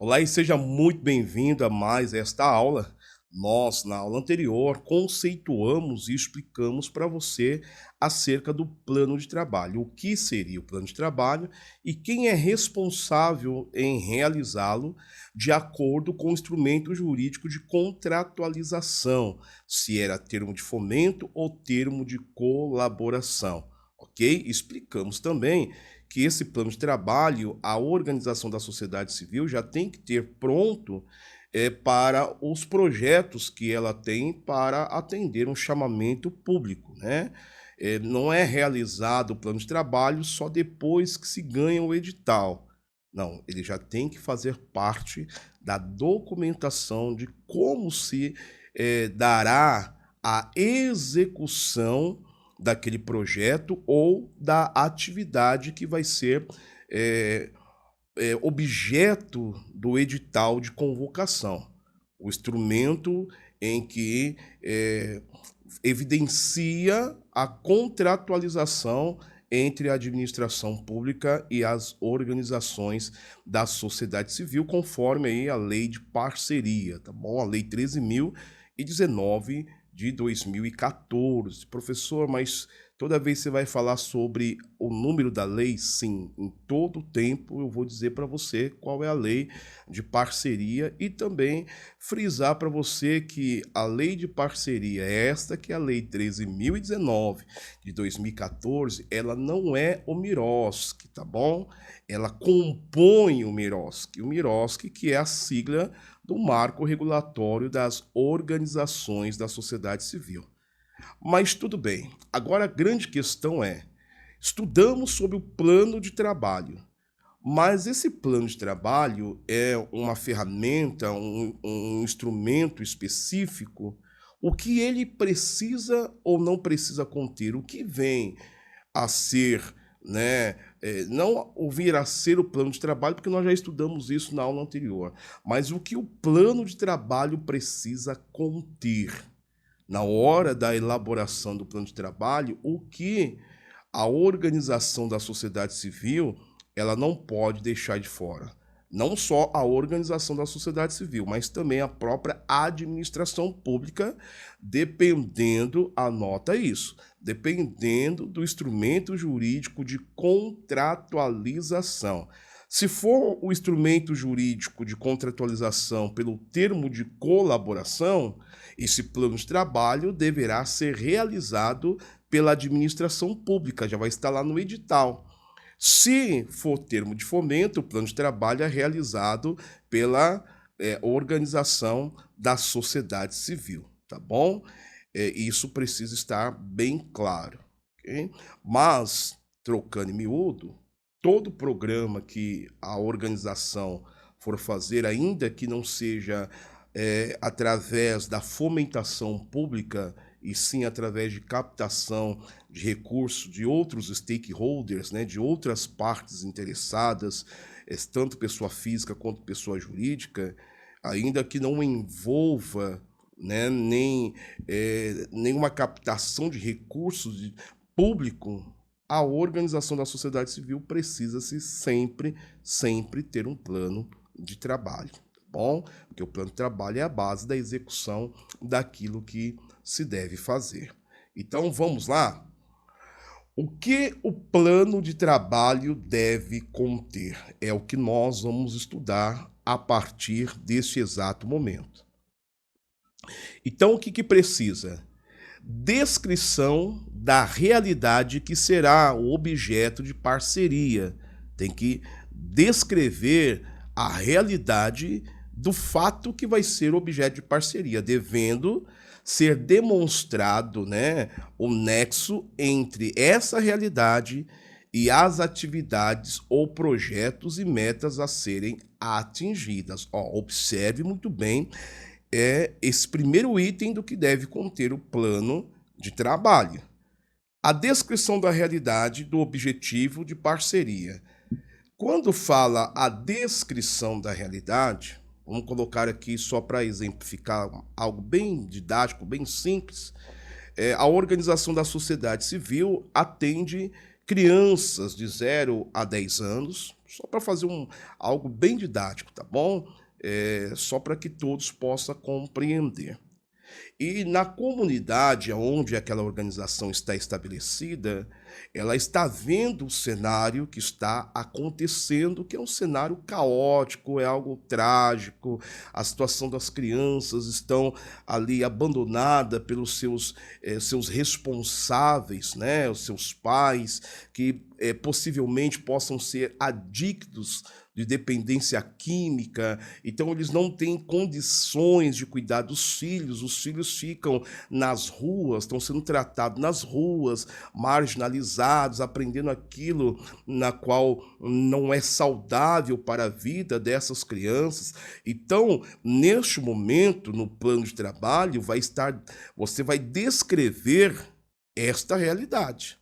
Olá e seja muito bem-vindo a mais esta aula. Nós, na aula anterior, conceituamos e explicamos para você acerca do plano de trabalho, o que seria o plano de trabalho e quem é responsável em realizá-lo de acordo com o instrumento jurídico de contratualização, se era termo de fomento ou termo de colaboração, ok? Explicamos também que esse plano de trabalho, a organização da sociedade civil já tem que ter pronto para os projetos que ela tem para atender um chamamento público, né? Não é realizado o plano de trabalho só depois que se ganha o edital. Não, ele já tem que fazer parte da documentação de como se dará a execução daquele projeto ou da atividade que vai ser é, objeto do edital de convocação. O instrumento em que evidencia a contratualização entre a administração pública e as organizações da sociedade civil, conforme aí a lei de parceria, tá bom? A lei 13.019 de 2014. Professor, mas toda vez que você vai falar sobre o número da lei, sim, em todo o tempo eu vou dizer para você qual é a lei de parceria e também frisar para você que a lei de parceria, esta que é a lei 13.019 de 2014, ela não é o MIROSC, tá bom? Ela compõe o MIROSC que é a sigla do Marco Regulatório das Organizações da Sociedade Civil. Mas tudo bem, agora a grande questão é, estudamos sobre o plano de trabalho, mas esse plano de trabalho é uma ferramenta, um instrumento específico, o que ele precisa ou não precisa conter, o que vem a ser, né, não o vir a ser o plano de trabalho, porque nós já estudamos isso na aula anterior, mas o que o plano de trabalho precisa conter. Na hora da elaboração do plano de trabalho, o que a organização da sociedade civil ela não pode deixar de fora. Não só a organização da sociedade civil, mas também a própria administração pública, dependendo, anota isso, dependendo do instrumento jurídico de contratualização. Se for o instrumento jurídico de contratualização pelo termo de colaboração, esse plano de trabalho deverá ser realizado pela administração pública, já vai estar lá no edital. Se for termo de fomento, o plano de trabalho é realizado pela organização da sociedade civil, tá bom? Isso precisa estar bem claro, ok? Mas, trocando em miúdo, todo programa que a organização for fazer, ainda que não seja através da fomentação pública, e sim através de captação de recursos de outros stakeholders, né, de outras partes interessadas, tanto pessoa física quanto pessoa jurídica, ainda que não envolva, né, nenhuma captação de recursos público, a organização da sociedade civil precisa-se sempre ter um plano de trabalho, tá bom? Porque o plano de trabalho é a base da execução daquilo que se deve fazer. Então, vamos lá? O que o plano de trabalho deve conter? É o que nós vamos estudar a partir deste exato momento. Então, o que precisa? Descrição da realidade que será o objeto de parceria. Tem que descrever a realidade do fato que vai ser objeto de parceria, devendo ser demonstrado, né, o nexo entre essa realidade e as atividades ou projetos e metas a serem atingidas. Observe muito bem esse primeiro item do que deve conter o plano de trabalho. A descrição da realidade do objetivo de parceria. Quando fala a descrição da realidade, vamos colocar aqui só para exemplificar algo bem didático, bem simples, a organização da sociedade civil atende crianças de 0 a 10 anos, só para fazer algo bem didático, tá bom? Só para que todos possam compreender. E na comunidade onde aquela organização está estabelecida, ela está vendo o cenário que está acontecendo, que é um cenário caótico, é algo trágico. A situação das crianças estão ali abandonada pelos seus responsáveis, né? Os seus pais, que possivelmente possam ser adictos de dependência química, então eles não têm condições de cuidar dos filhos, os filhos ficam nas ruas, estão sendo tratados nas ruas, marginalizados, aprendendo aquilo na qual não é saudável para a vida dessas crianças. Então, neste momento, no plano de trabalho, você vai descrever esta realidade.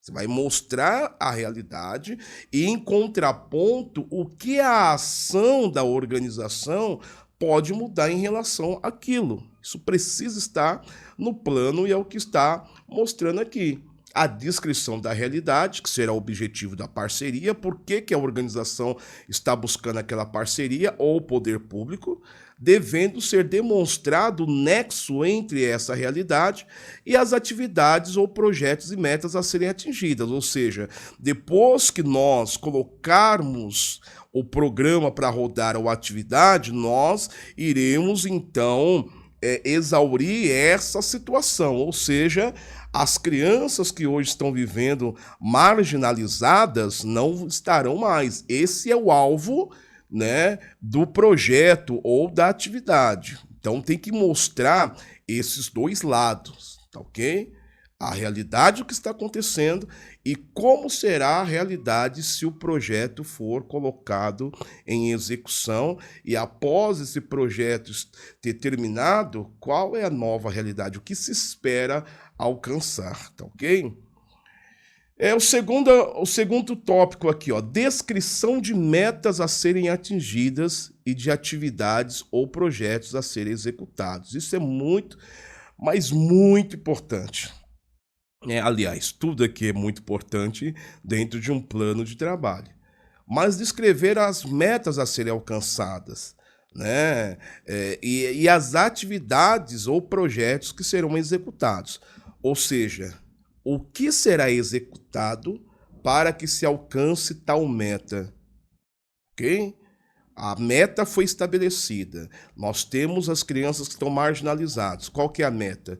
Você vai mostrar a realidade e, em contraponto, o que a ação da organização pode mudar em relação àquilo. Isso precisa estar no plano e é o que está mostrando aqui. A descrição da realidade, que será o objetivo da parceria, por que a organização está buscando aquela parceria ou o poder público, devendo ser demonstrado o nexo entre essa realidade e as atividades ou projetos e metas a serem atingidas. Ou seja, depois que nós colocarmos o programa para rodar ou atividade, nós iremos, então, exaurir essa situação, ou seja, as crianças que hoje estão vivendo marginalizadas não estarão mais. Esse é o alvo, né, do projeto ou da atividade. Então tem que mostrar esses dois lados, tá ok? A realidade do que está acontecendo e como será a realidade se o projeto for colocado em execução e após esse projeto ter terminado, qual é a nova realidade, o que se espera alcançar, tá ok? O segundo tópico aqui, ó, descrição de metas a serem atingidas e de atividades ou projetos a serem executados. Isso é muito, mas muito importante. Aliás, tudo aqui é muito importante dentro de um plano de trabalho. Mas descrever as metas a serem alcançadas, né? E as atividades ou projetos que serão executados. Ou seja, o que será executado para que se alcance tal meta, ok? A meta foi estabelecida. Nós temos as crianças que estão marginalizadas. Qual que é a meta?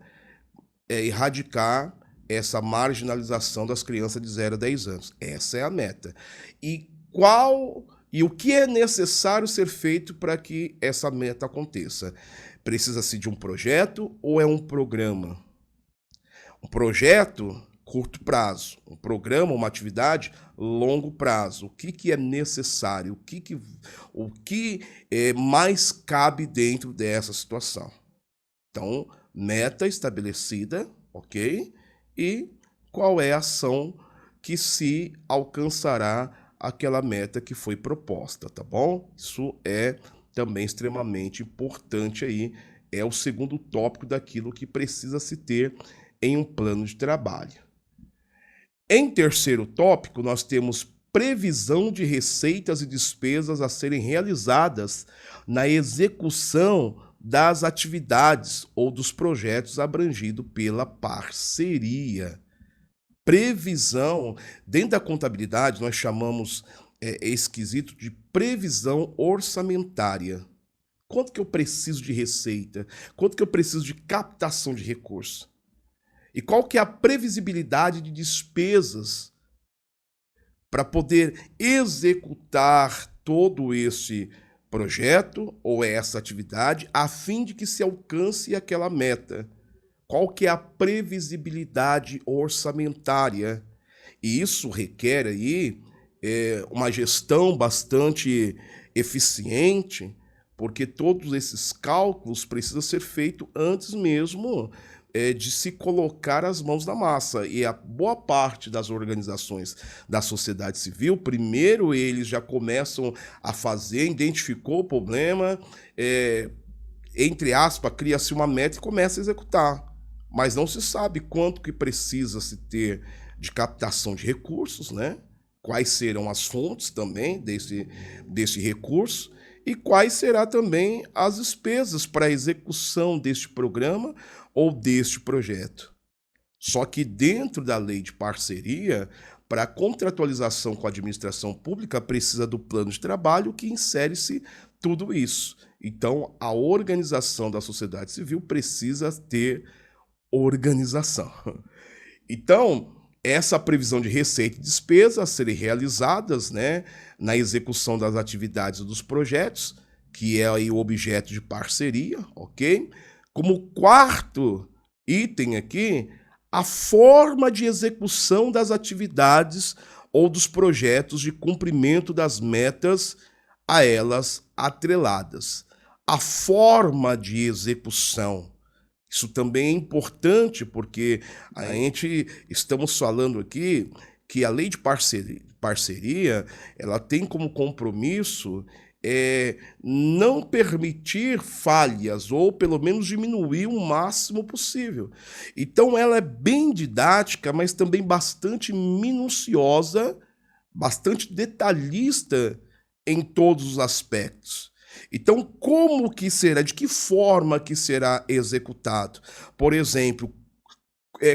É erradicar essa marginalização das crianças de 0 a 10 anos. Essa é a meta. E o que é necessário ser feito para que essa meta aconteça? Precisa-se de um projeto ou é um programa? Um projeto, curto prazo. Um programa, uma atividade, longo prazo. O que é necessário? O que mais cabe dentro dessa situação? Então, meta estabelecida, ok? E qual é a ação que se alcançará aquela meta que foi proposta, tá bom? Isso é também extremamente importante aí. É o segundo tópico daquilo que precisa se ter em um plano de trabalho. Em terceiro tópico, nós temos previsão de receitas e despesas a serem realizadas na execução das atividades ou dos projetos abrangidos pela parceria. Previsão, dentro da contabilidade, nós chamamos esse quesito de previsão orçamentária. Quanto que eu preciso de receita? Quanto que eu preciso de captação de recursos? E qual que é a previsibilidade de despesas para poder executar todo esse projeto ou essa atividade a fim de que se alcance aquela meta? Qual que é a previsibilidade orçamentária? E isso requer aí uma gestão bastante eficiente, porque todos esses cálculos precisam ser feitos antes mesmo de se colocar as mãos na massa. E a boa parte das organizações da sociedade civil, primeiro eles já começam a fazer, identificou o problema, entre aspas, cria-se uma meta e começa a executar. Mas não se sabe quanto que precisa se ter de captação de recursos, né? Quais serão as fontes também desse recurso e quais serão também as despesas para a execução deste programa ou deste projeto. Só que dentro da lei de parceria, para a contratualização com a administração pública, precisa do plano de trabalho que insere-se tudo isso. Então, a organização da sociedade civil precisa ter organização. Então, essa previsão de receita e despesa a serem realizadas, né, na execução das atividades dos projetos, que é aí o objeto de parceria, ok? Como quarto item aqui, a forma de execução das atividades ou dos projetos de cumprimento das metas a elas atreladas. A forma de execução. Isso também é importante, porque a gente estamos falando aqui que a lei de parceria ela tem como compromisso não permitir falhas, ou pelo menos diminuir o máximo possível. Então ela é bem didática, mas também bastante minuciosa, bastante detalhista em todos os aspectos. Então, como que será, de que forma que será executado? Por exemplo,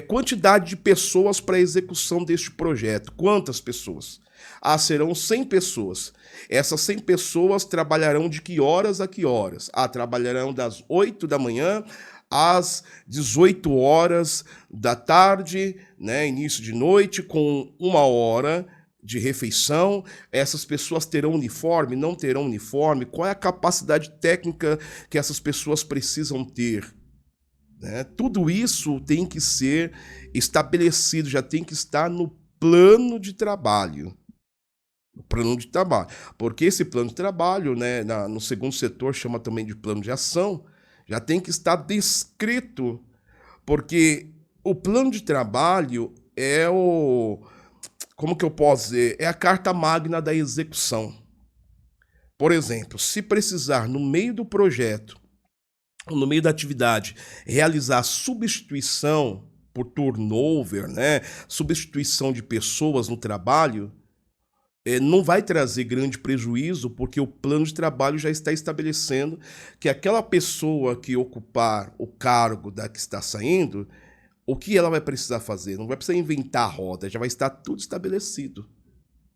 quantidade de pessoas para a execução deste projeto. Quantas pessoas? Ah, serão 100 pessoas. Essas 100 pessoas trabalharão de que horas a que horas? Ah, trabalharão das 8 da manhã às 18 horas da tarde, né, início de noite, com 1 hora de refeição. Essas pessoas terão uniforme, não terão uniforme? Qual é a capacidade técnica que essas pessoas precisam ter? Né? Tudo isso tem que ser estabelecido, já tem que estar no plano de trabalho. O plano de trabalho. Porque esse plano de trabalho, né, no segundo setor, chama também de plano de ação, já tem que estar descrito, porque o plano de trabalho é como que eu posso dizer? É a carta magna da execução. Por exemplo, se precisar, no meio do projeto, no meio da atividade, realizar substituição por turnover, né? Substituição de pessoas no trabalho, não vai trazer grande prejuízo, porque o plano de trabalho já está estabelecendo que aquela pessoa que ocupar o cargo da que está saindo, o que ela vai precisar fazer? Não vai precisar inventar a roda, já vai estar tudo estabelecido,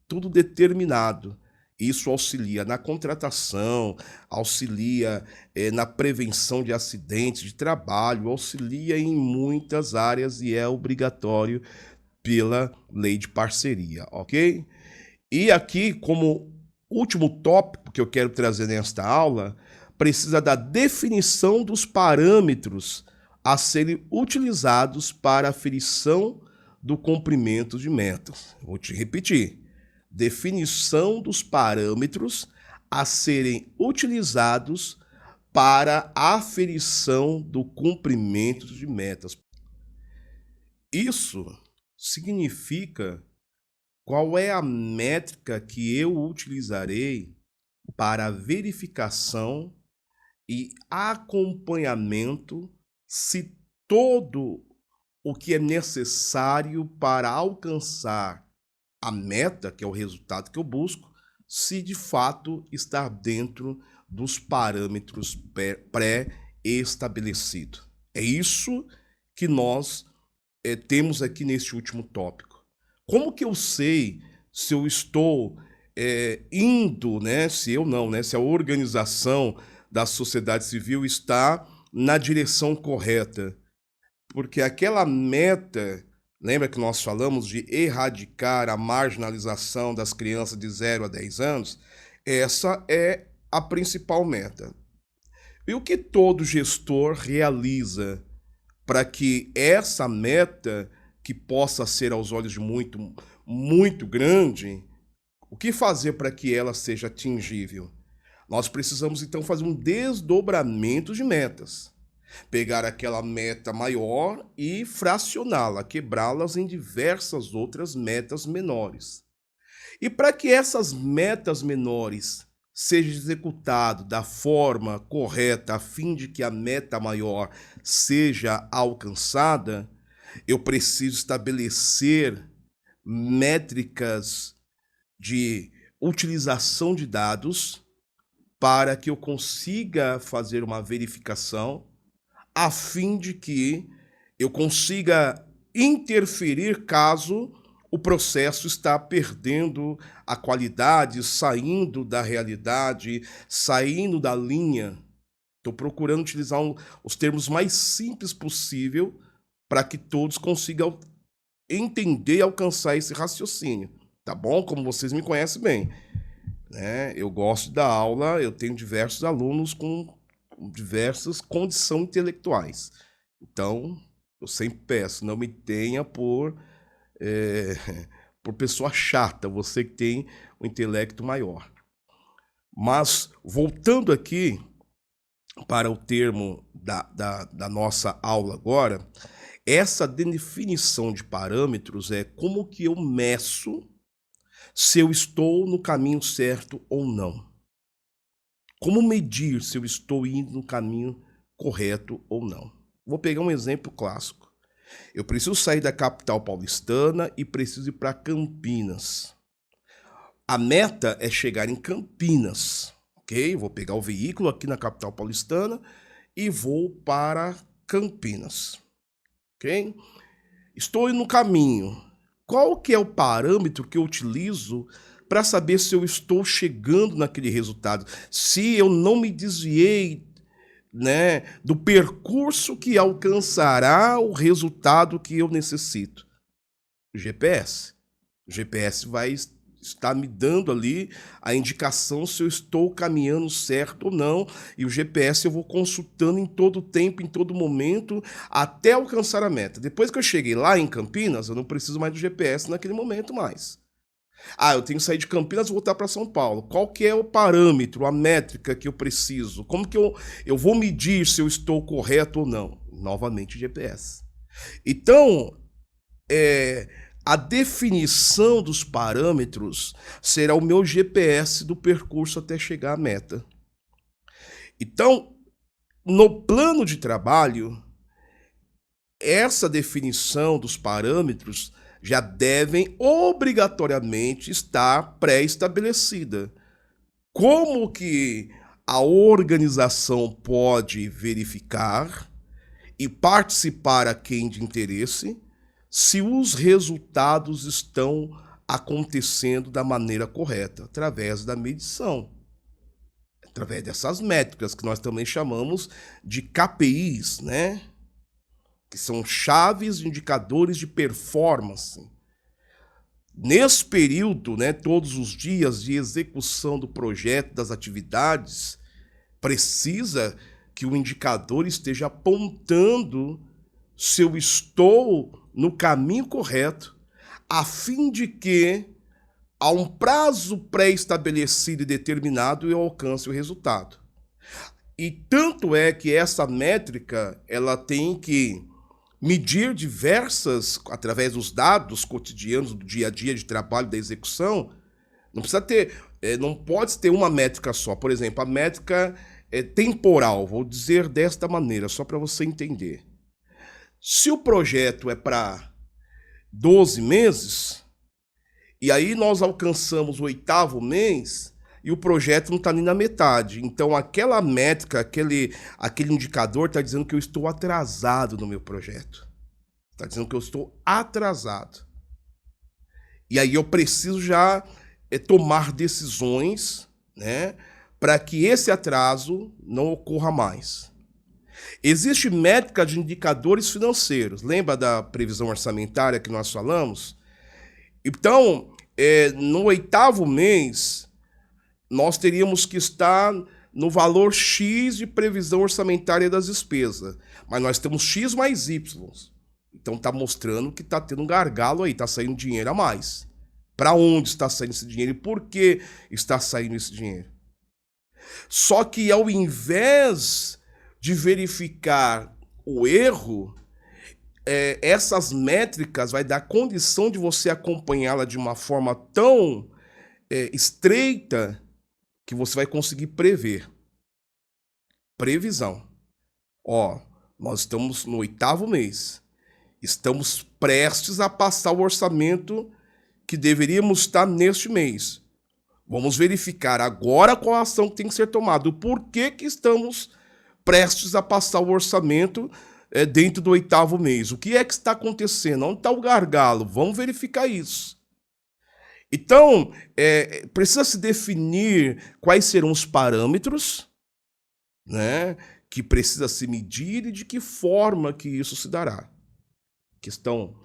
tudo determinado. Isso auxilia na contratação, auxilia na prevenção de acidentes de trabalho, auxilia em muitas áreas e é obrigatório pela lei de parceria, ok? E aqui, como último tópico que eu quero trazer nesta aula, precisa da definição dos parâmetros a serem utilizados para a aferição do cumprimento de metas. Vou te repetir. Definição dos parâmetros a serem utilizados para a aferição do cumprimento de metas. Isso significa qual é a métrica que eu utilizarei para a verificação e acompanhamento se todo o que é necessário para alcançar a meta, que é o resultado que eu busco, se de fato está dentro dos parâmetros pré-estabelecidos. É isso que nós temos aqui neste último tópico. Como que eu sei se eu estou indo, né? Se eu não, né? Se a organização da sociedade civil está na direção correta? Porque aquela meta, lembra que nós falamos de erradicar a marginalização das crianças de 0 a 10 anos? Essa é a principal meta. E o que todo gestor realiza para que essa meta, que possa ser aos olhos de muito grande, o que fazer para que ela seja atingível? Nós precisamos, então, fazer um desdobramento de metas. Pegar aquela meta maior e fracioná-la, quebrá-las em diversas outras metas menores. E para que essas metas menores sejam executadas da forma correta, a fim de que a meta maior seja alcançada, eu preciso estabelecer métricas de utilização de dados para que eu consiga fazer uma verificação a fim de que eu consiga interferir caso o processo está perdendo a qualidade, saindo da realidade, saindo da linha. Estou procurando utilizar os termos mais simples possível para que todos consigam entender e alcançar esse raciocínio, tá bom? Como vocês me conhecem bem, né? Eu gosto da aula, eu tenho diversos alunos com diversas condições intelectuais. Então, eu sempre peço, não me tenha por pessoa chata, você que tem um intelecto maior. Mas, voltando aqui para o termo da nossa aula agora, essa definição de parâmetros é como que eu meço se eu estou no caminho certo ou não. Como medir se eu estou indo no caminho correto ou não? Vou pegar um exemplo clássico. Eu preciso sair da capital paulistana e preciso ir para Campinas. A meta é chegar em Campinas, ok? Vou pegar o veículo aqui na capital paulistana e vou para Campinas, ok? Estou no caminho. Qual que é o parâmetro que eu utilizo para saber se eu estou chegando naquele resultado? Se eu não me desviei, né, do percurso que alcançará o resultado que eu necessito? O GPS. O GPS vai estar me dando ali a indicação se eu estou caminhando certo ou não. E o GPS eu vou consultando em todo tempo, em todo momento, até alcançar a meta. Depois que eu cheguei lá em Campinas, eu não preciso mais do GPS naquele momento mais. Eu tenho que sair de Campinas e voltar para São Paulo. Qual que é o parâmetro, a métrica que eu preciso? Como que eu vou medir se eu estou correto ou não? Novamente, GPS. Então, a definição dos parâmetros será o meu GPS do percurso até chegar à meta. Então, no plano de trabalho, essa definição dos parâmetros já devem obrigatoriamente estar pré-estabelecida. Como que a organização pode verificar e participar a quem de interesse se os resultados estão acontecendo da maneira correta, através da medição, através dessas métricas que nós também chamamos de KPIs, né? Que são chaves de indicadores de performance. Nesse período, né, todos os dias de execução do projeto, das atividades, precisa que o indicador esteja apontando se eu estou no caminho correto, a fim de que, a um prazo pré-estabelecido e determinado, eu alcance o resultado. E tanto é que essa métrica ela tem que medir diversas, através dos dados cotidianos do dia a dia de trabalho, da execução. Não precisa ter, não pode ter uma métrica só. Por exemplo, a métrica temporal, vou dizer desta maneira, só para você entender. Se o projeto é para 12 meses, e aí nós alcançamos o 8º mês, e o projeto não está nem na metade. Então, aquela métrica, aquele indicador está dizendo que eu estou atrasado no meu projeto. Está dizendo que eu estou atrasado. E aí eu preciso já tomar decisões, né, para que esse atraso não ocorra mais. Existe métrica de indicadores financeiros. Lembra da previsão orçamentária que nós falamos? Então, no 8º mês, nós teríamos que estar no valor X de previsão orçamentária das despesas. Mas nós temos X mais Y. Então está mostrando que está tendo um gargalo aí, está saindo dinheiro a mais. Para onde está saindo esse dinheiro e por que está saindo esse dinheiro? Só que ao invés de verificar o erro, essas métricas vai dar condição de você acompanhá-la de uma forma tão estreita que você vai conseguir prever. Previsão. Nós estamos no 8º mês. Estamos prestes a passar o orçamento que deveríamos estar neste mês. Vamos verificar agora qual a ação que tem que ser tomada. Por que estamos prestes a passar o orçamento dentro do 8º mês? O que é que está acontecendo? Onde está o gargalo? Vamos verificar isso. Então, precisa se definir quais serão os parâmetros, né, que precisa se medir e de que forma que isso se dará. Questão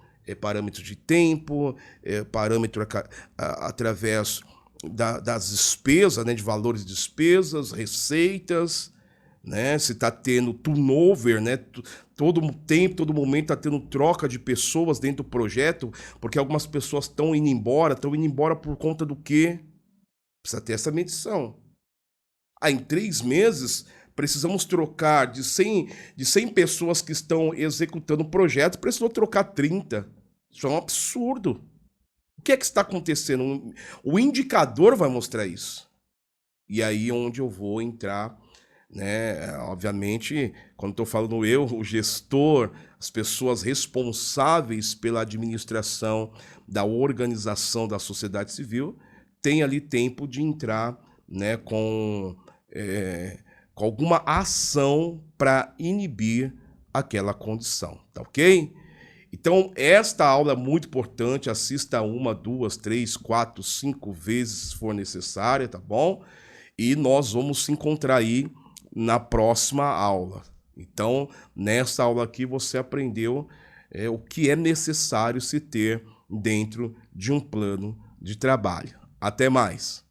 parâmetro de tempo, parâmetro através das despesas, né, de valores de despesas, receitas, né, se está tendo turnover, né, todo tempo, todo momento está tendo troca de pessoas dentro do projeto, porque algumas pessoas estão indo embora por conta do quê? Precisa ter essa medição. Em 3 meses, precisamos trocar de 100 pessoas que estão executando o projeto, precisou trocar 30. Isso é um absurdo. O que é que está acontecendo? O indicador vai mostrar isso. E aí é onde eu vou entrar, né? Obviamente, quando estou falando eu, o gestor, as pessoas responsáveis pela administração da organização da sociedade civil, tem ali tempo de entrar, né, com alguma ação para inibir aquela condição, tá ok? Então, esta aula é muito importante, assista 1, 2, 3, 4, 5 vezes se for necessária, tá bom? E nós vamos se encontrar aí na próxima aula. Então, nessa aula aqui você aprendeu o que é necessário se ter dentro de um plano de trabalho. Até mais!